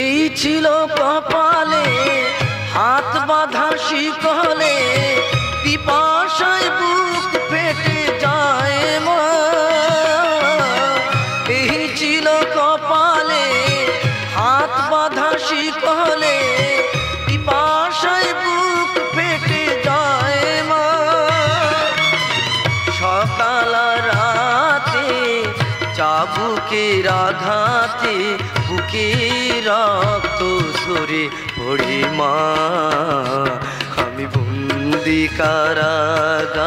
এই ছিল কপালে হাত বাঁধা শিকলে, পিপাসায় বুক ফেটে যায় মা। এই ছিল কপালে হাত বাঁধা শিকলে, পিপাসায় বুক ফেটে যায় মা। সকাল রাতে চাবুকের আঘাতে বুকে রক্ত ঝরে পড়ি মা। আমি বন্দি কারাগারে